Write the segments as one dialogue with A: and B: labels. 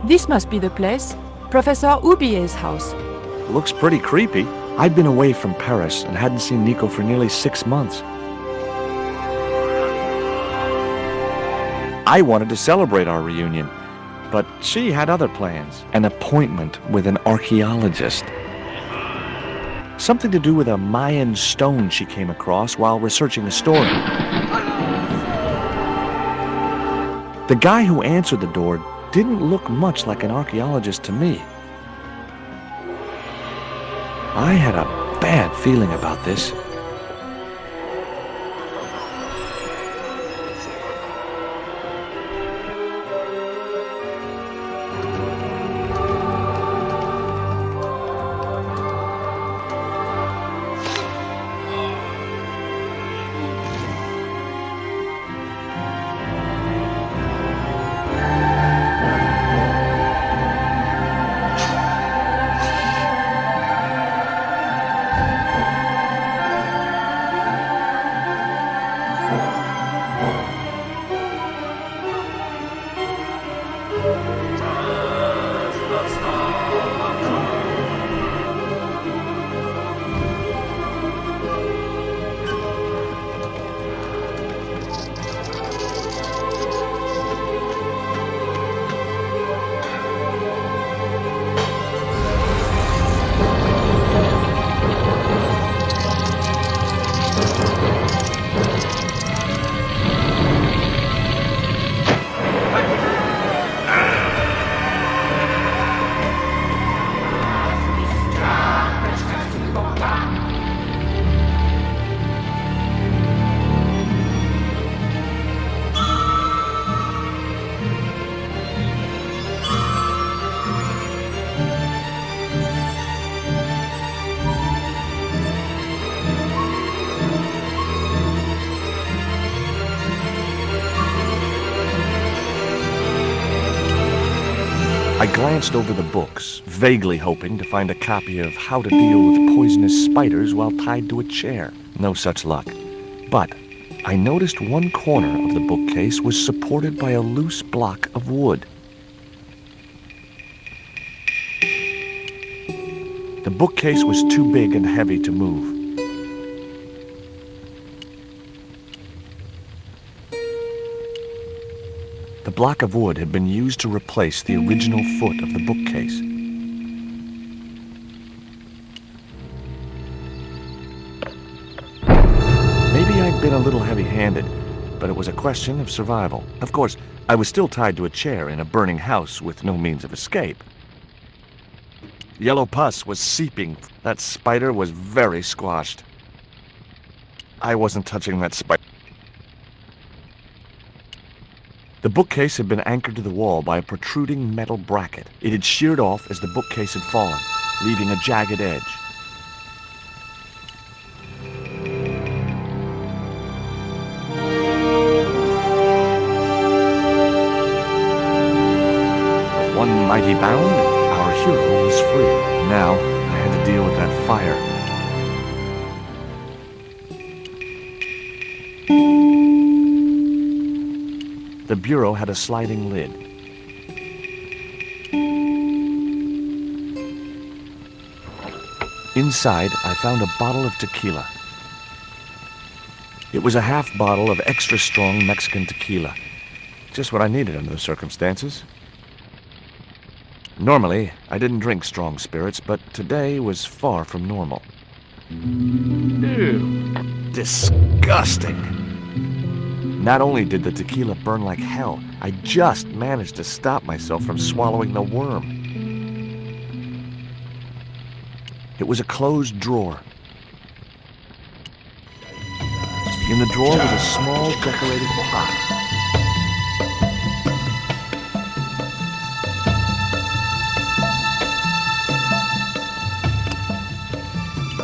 A: This must be the place. Professor Oubier's house.
B: Looks pretty creepy. I'd been away from Paris and hadn't seen Nico for nearly 6 months. I wanted to celebrate our reunion, but she had other plans. An appointment with an archaeologist. Something to do with a Mayan stone she came across while researching a story. The guy who answered the door didn't look much like an archaeologist to me. I had a bad feeling about this. I glanced over the books, vaguely hoping to find a copy of How to Deal with Poisonous Spiders While Tied to a Chair. No such luck. But I noticed one corner of the bookcase was supported by a loose block of wood. The bookcase was too big and heavy to move. The block of wood had been used to replace the original foot of the bookcase. Maybe I'd been a little heavy-handed, but it was a question of survival. Of course, I was still tied to a chair in a burning house with no means of escape. Yellow pus was seeping. That spider was very squashed. I wasn't touching that spider. The bookcase had been anchored to the wall by a protruding metal bracket. It had sheared off as the bookcase had fallen, leaving a jagged edge. With one mighty bound, our hero was free. Now, I had to deal with that fire. The bureau had a sliding lid. Inside, I found a bottle of tequila. It was a half bottle of extra strong Mexican tequila. Just what I needed under the circumstances. Normally, I didn't drink strong spirits, but today was far from normal. Ew. Disgusting. Not only did the tequila burn like hell, I just managed to stop myself from swallowing the worm. It was a closed drawer. In the drawer was a small decorated pot.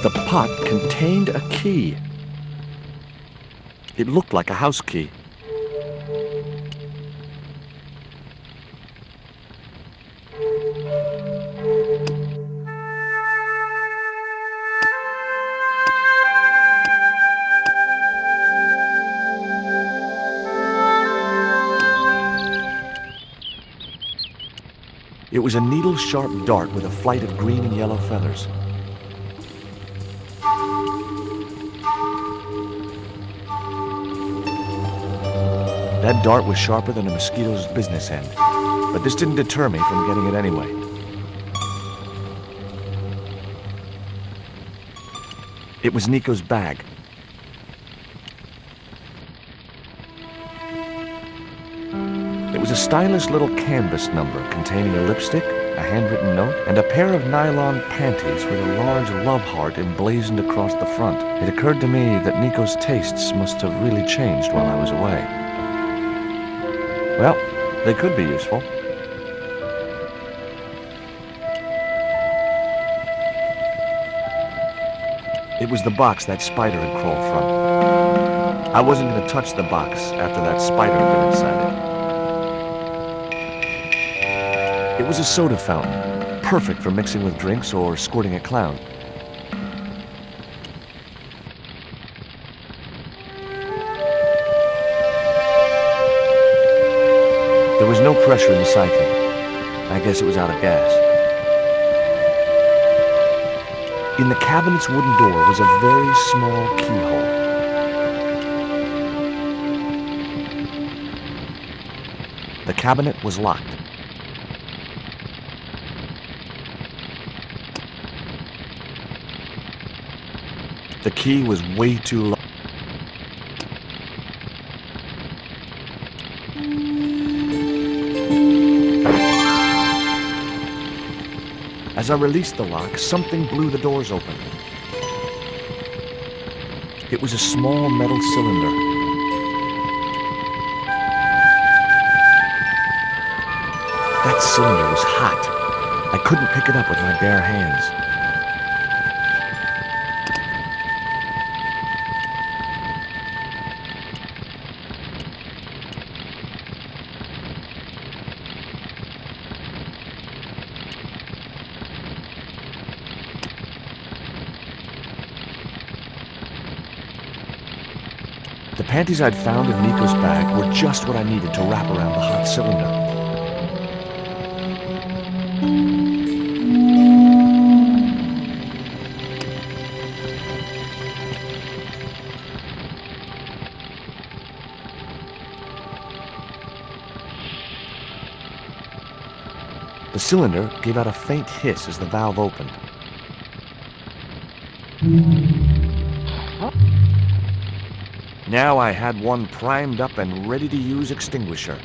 B: The pot contained a key. It looked like a house key. It was a needle-sharp dart with a flight of green and yellow feathers. That dart was sharper than a mosquito's business end, but this didn't deter me from getting it anyway. It was Nico's bag. It was a stylish little canvas number containing a lipstick, a handwritten note, and a pair of nylon panties with a large love heart emblazoned across the front. It occurred to me that Nico's tastes must have really changed while I was away. Well, they could be useful. It was the box that spider had crawled from. I wasn't going to touch the box after that spider had been inside it. It was a soda fountain, perfect for mixing with drinks or squirting at clowns. There was no pressure in the siphon. I guess it was out of gas. In the cabinet's wooden door was a very small keyhole. The cabinet was locked. The key was way too low. As I released the lock, something blew the doors open. It was a small metal cylinder. That cylinder was hot. I couldn't pick it up with my bare hands. The panties I'd found in Nico's bag were just what I needed to wrap around the hot cylinder. The cylinder gave out a faint hiss as the valve opened. Now I had one primed up and ready to use extinguisher.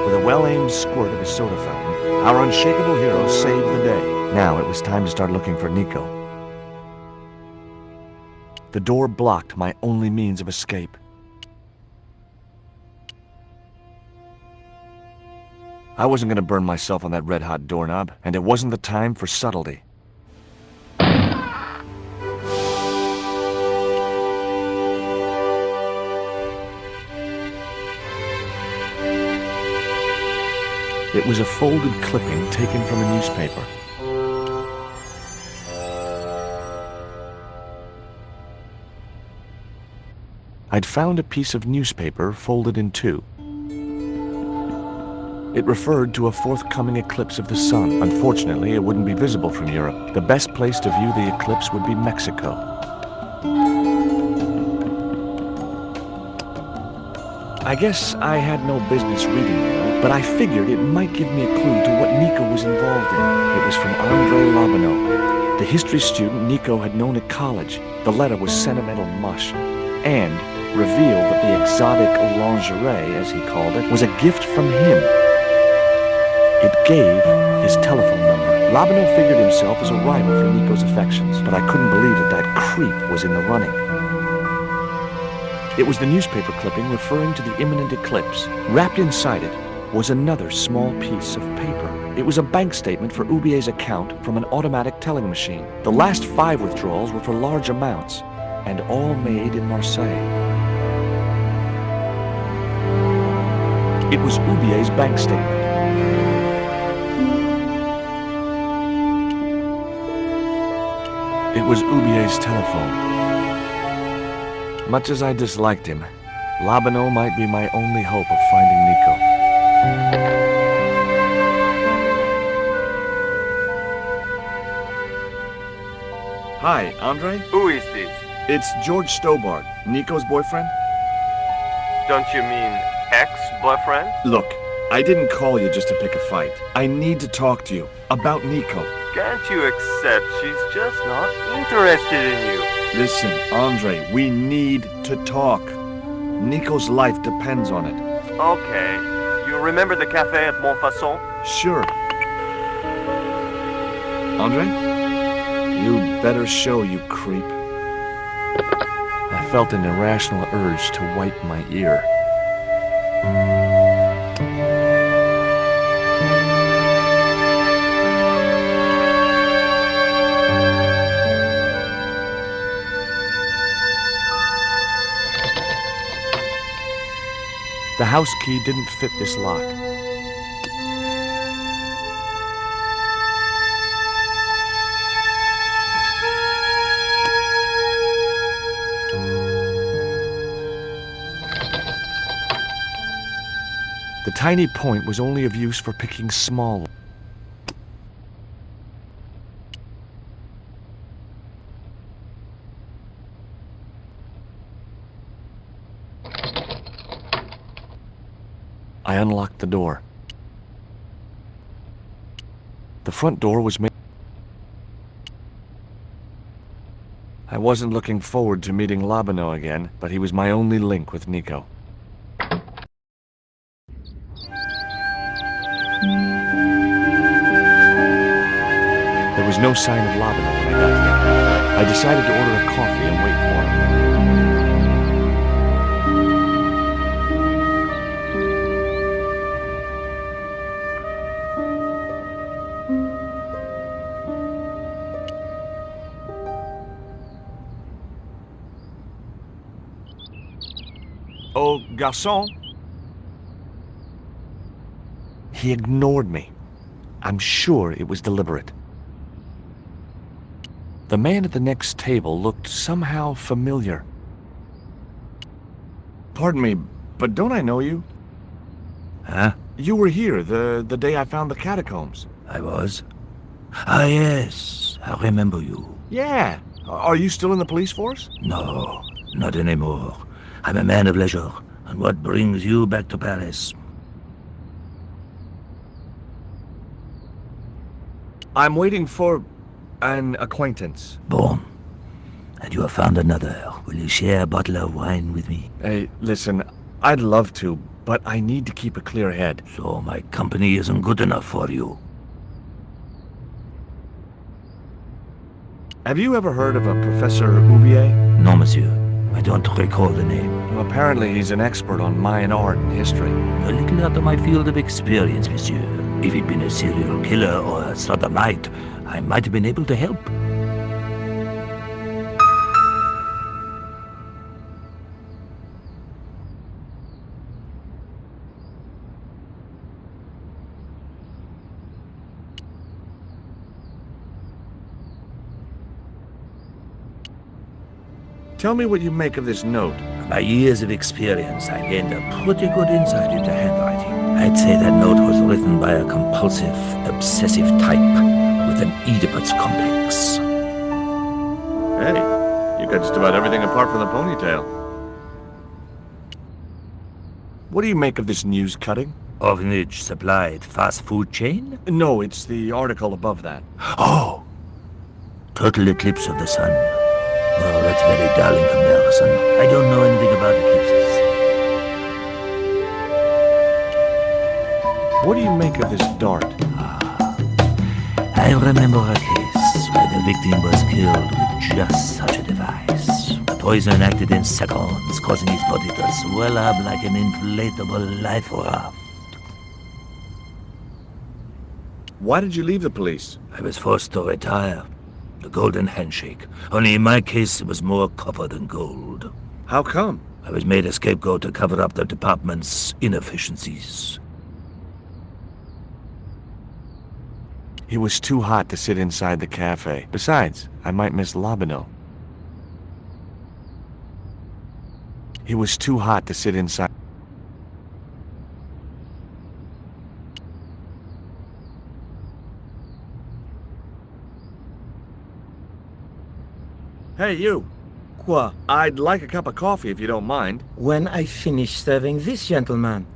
B: With a well-aimed squirt of his soda fountain, our unshakable hero saved the day. Now it was time to start looking for Nico. The door blocked my only means of escape. I wasn't going to burn myself on that red-hot doorknob, and it wasn't the time for subtlety. It was a folded clipping taken from a newspaper. I'd found a piece of newspaper folded in two. It referred to a forthcoming eclipse of the sun. Unfortunately, it wouldn't be visible from Europe. The best place to view the eclipse would be Mexico. I guess I had no business reading the note, but I figured it might give me a clue to what Nico was involved in. It was from Lobineau, the history student Nico had known at college. The letter was sentimental mush, and revealed that the exotic lingerie, as he called it, was a gift from him. It gave his telephone number. Lobineau figured himself as a rival for Nico's affections, but I couldn't believe that that creep was in the running. It was the newspaper clipping referring to the imminent eclipse. Wrapped inside it was another small piece of paper. It was a bank statement for Ubier's account from an automatic telling machine. The last 5 withdrawals were for large amounts, and all made in Marseille. It was Ubier's bank statement. It was Ubier's telephone. Much as I disliked him, Lobineau might be my only hope of finding Nico. Hi, Andre?
C: Who is this?
B: It's George Stobbart, Nico's boyfriend.
C: Don't you mean ex-boyfriend?
B: Look, I didn't call you just to pick a fight. I need to talk to you about Nico.
C: Can't you accept she's just not interested in you?
B: Listen, Andre, we need to talk. Nico's life depends on it.
C: Okay. You remember the cafe at Montfaucon?
B: Sure. Andre? You better show, you creep. I felt an irrational urge to wipe my ear. The house key didn't fit this lock. The tiny point was only of use for picking small. I unlocked the door. The front door was made. I wasn't looking forward to meeting Lobineau again, but he was my only link with Nico. There was no sign of Lobineau when I got to the cafe. I decided to order a coffee and wait for him. Oh, garçon? He ignored me. I'm sure it was deliberate. The man at the next table looked somehow familiar. Pardon me, but don't I know you?
D: Huh?
B: You were here the day I found the catacombs.
D: I was? Ah, yes. I remember you.
B: Yeah. Are you still in the police force?
D: No, not anymore. I'm a man of leisure. And what brings you back to Paris?
B: I'm waiting for an acquaintance.
D: Bon. And you have found another. Will you share a bottle of wine with me?
B: Hey, listen, I'd love to, but I need to keep a clear head.
D: So my company isn't good enough for you.
B: Have you ever heard of a Professor Oubier?
D: No, monsieur. I don't recall the name.
B: Well, apparently he's an expert on Mayan art and history.
D: A little out of my field of experience, monsieur. If he'd been a serial killer or a sodomite, I might have been able to help.
B: Tell me what you make of this note.
D: By years of experience, I gained a pretty good insight into handwriting. I'd say that note was written by a compulsive, obsessive type with an Oedipus complex.
B: Hey, you got just about everything apart from the ponytail. What do you make of this news cutting?
D: Orphanage supplied fast food chain?
B: No, it's the article above that.
D: Oh! Total eclipse of the sun. Well, that's very dull in comparison. I don't know anything about eclipses.
B: What do you make of this dart?
D: I remember a case where the victim was killed with just such a device. The poison acted in seconds, causing his body to swell up like an inflatable life raft.
B: Why did you leave the police?
D: I was forced to retire. The golden handshake. Only in my case, it was more copper than gold.
B: How come?
D: I was made a scapegoat to cover up the department's inefficiencies.
B: It was too hot to sit inside the cafe. Besides, I might miss Lobineau. It was too hot to sit inside. Hey, you.
E: Quoi?
B: I'd like a cup of coffee if you don't mind.
E: When I finish serving this gentleman.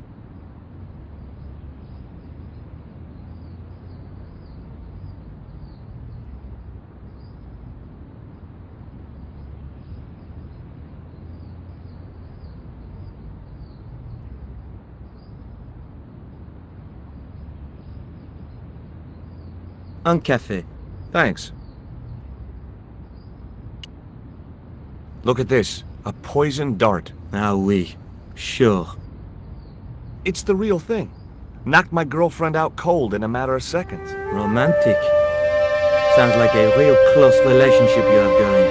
E: Un café.
B: Thanks. Look at this. A poison dart.
E: Ah oui, sure.
B: It's the real thing. Knocked my girlfriend out cold in a matter of seconds.
E: Romantic. Sounds like a real close relationship you have going.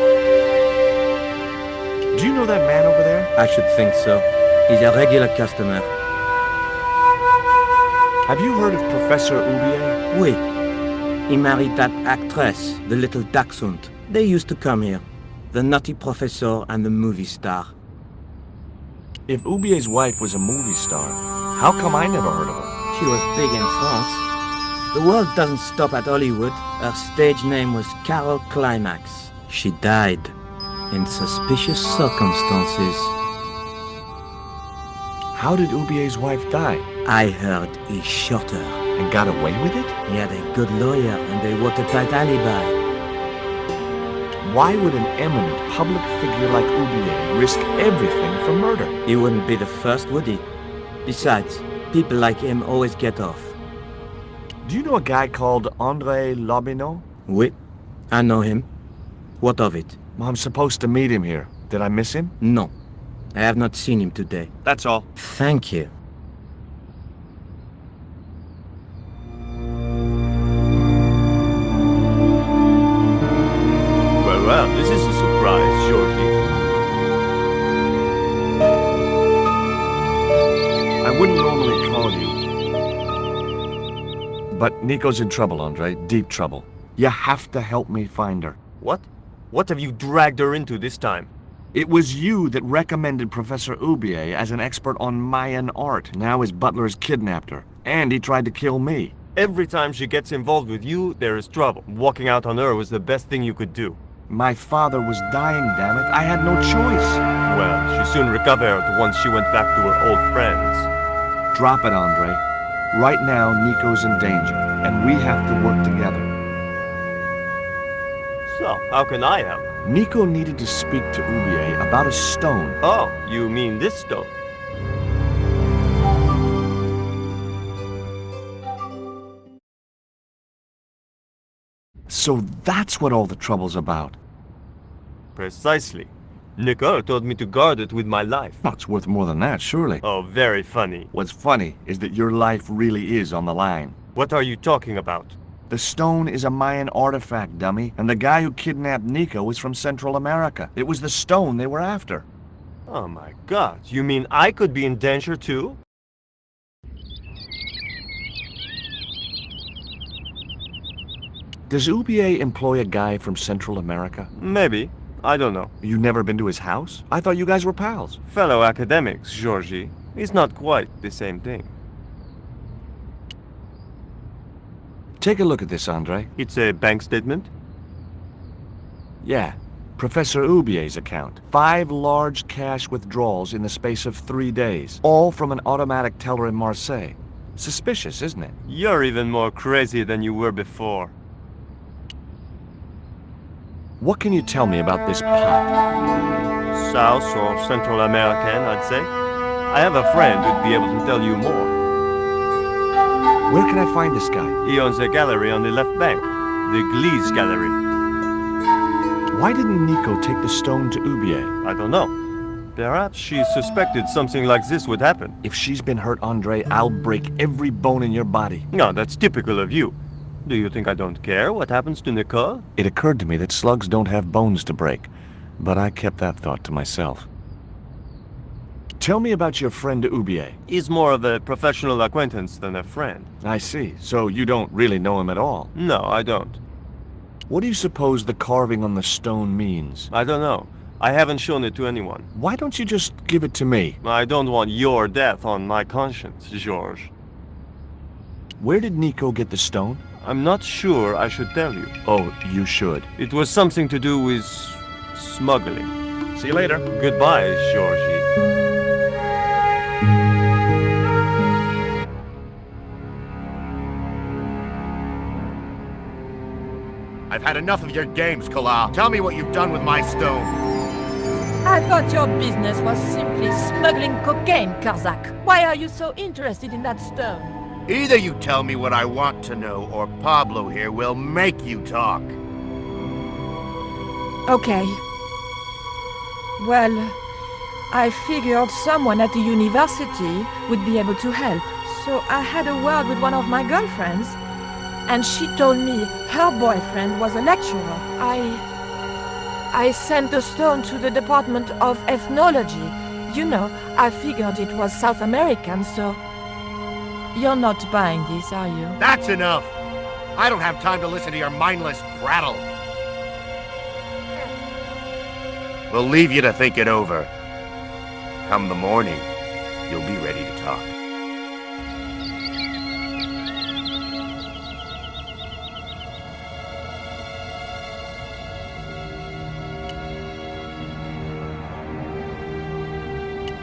B: Do you know that man over there?
E: I should think so. He's a regular customer.
B: Have you heard of Professor Oubier?
E: Oui. He married that actress, the little dachshund. They used to come here. The nutty professor and the movie star.
B: If Oubier's wife was a movie star, how come I never heard of her?
E: She was big in France. The world doesn't stop at Hollywood. Her stage name was Carol Climax. She died in suspicious circumstances.
B: How did Oubier's wife die?
E: I heard he shot her.
B: And got away with it?
E: He had a good lawyer and a watertight alibi.
B: Why would an eminent public figure like Oubier risk everything for murder?
E: He wouldn't be the first, would he? Besides, people like him always get off.
B: Do you know a guy called André Lobineau?
E: Oui, I know him. What of it?
B: Well, I'm supposed to meet him here. Did I miss him?
E: No, I have not seen him today.
B: That's all.
E: Thank you.
C: Well, this is a surprise, Georgie.
B: I wouldn't normally call you. But Nico's in trouble, Andre. Deep trouble. You have to help me find her.
C: What? What have you dragged her into this time?
B: It was you that recommended Professor Oubier as an expert on Mayan art. Now his butler has kidnapped her. And he tried to kill me.
C: Every time she gets involved with you, there is trouble. Walking out on her was the best thing you could do.
B: My father was dying, damn it. I had no choice.
C: Well, she soon recovered once she went back to her old friends.
B: Drop it, Andre. Right now, Nico's in danger, and we have to work together.
C: So, how can I help?
B: Nico needed to speak to Oubier about a stone.
C: Oh, you mean this stone?
B: So that's what all the trouble's about.
C: Precisely. Nico told me to guard it with my life.
B: Well, it's worth more than that, surely.
C: Oh, very funny.
B: What's funny is that your life really is on the line.
C: What are you talking about?
B: The stone is a Mayan artifact, dummy, and the guy who kidnapped Nico was from Central America. It was the stone they were after.
C: Oh my god, you mean I could be in danger too?
B: Does Oubier employ a guy from Central America?
C: Maybe. I don't know.
B: You never been to his house? I thought you guys were pals.
C: Fellow academics, Georgie. It's not quite the same thing.
B: Take a look at this, Andre.
C: It's a bank statement?
B: Yeah. Professor Oubier's account. 5 large cash withdrawals in the space of 3 days. All from an automatic teller in Marseille. Suspicious, isn't it?
C: You're even more crazy than you were before.
B: What can you tell me about this pot?
C: South or Central American, I'd say. I have a friend who'd be able to tell you more.
B: Where can I find this guy?
C: He owns a gallery on the left bank. The Gliese Gallery.
B: Why didn't Nico take the stone to Oubier?
C: I don't know. Perhaps she suspected something like this would happen.
B: If she's been hurt, Andre, I'll break every bone in your body.
C: No, that's typical of you. Do you think I don't care what happens to Nicole?
B: It occurred to me that slugs don't have bones to break, but I kept that thought to myself. Tell me about your friend Oubier.
C: He's more of a professional acquaintance than a friend.
B: I see. So you don't really know him at all?
C: No, I don't.
B: What do you suppose the carving on the stone means?
C: I don't know. I haven't shown it to anyone.
B: Why don't you just give it to me?
C: I don't want your death on my conscience, George.
B: Where did Nico get the stone?
C: I'm not sure I should tell you.
B: Oh, you should.
C: It was something to do with smuggling.
B: See you later.
C: Goodbye, Georgie.
F: I've had enough of your games, Kala. Tell me what you've done with my stone.
A: I thought your business was simply smuggling cocaine, Karzak. Why are you so interested in that stone?
F: Either you tell me what I want to know, or Pablo here will make you talk.
A: Okay. Well, I figured someone at the university would be able to help. So I had a word with one of my girlfriends, and she told me her boyfriend was a lecturer. I sent the stone to the Department of Ethnology. You know, I figured it was South American, so... You're not buying this, are you?
F: That's enough! I don't have time to listen to your mindless prattle. We'll leave you to think it over. Come the morning, you'll be ready to talk.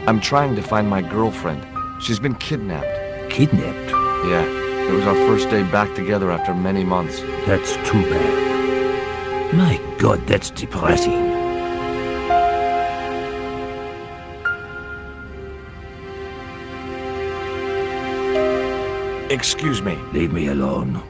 B: I'm trying to find my girlfriend. She's been kidnapped.
D: Kidnapped?
B: Yeah, it was our first day back together after many months.
D: That's too bad. My God, that's depressing.
B: Excuse me.
D: Leave me alone.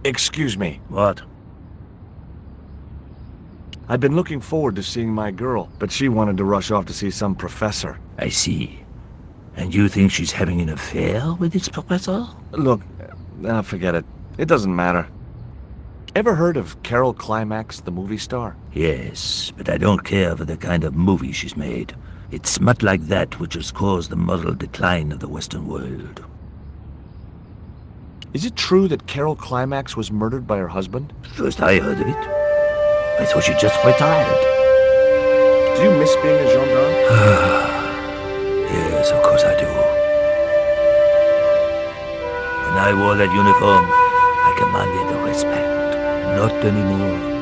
B: Excuse me.
D: What?
B: I'd been looking forward to seeing my girl, but she wanted to rush off to see some professor.
D: I see. And you think she's having an affair with this professor?
B: Look, forget it. It doesn't matter. Ever heard of Carol Climax, the movie star?
D: Yes, but I don't care for the kind of movie she's made. It's smut like that which has caused the moral decline of the Western world.
B: Is it true that Carol Climax was murdered by her husband?
D: First I heard of it. I thought she just retired.
B: Do you miss being a gendarme?
D: Yes, of course I do. When I wore that uniform, I commanded respect. Not anymore.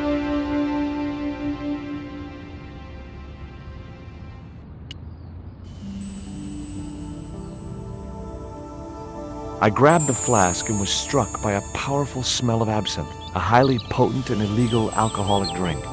B: I grabbed the flask and was struck by a powerful smell of absinthe, a highly potent and illegal alcoholic drink.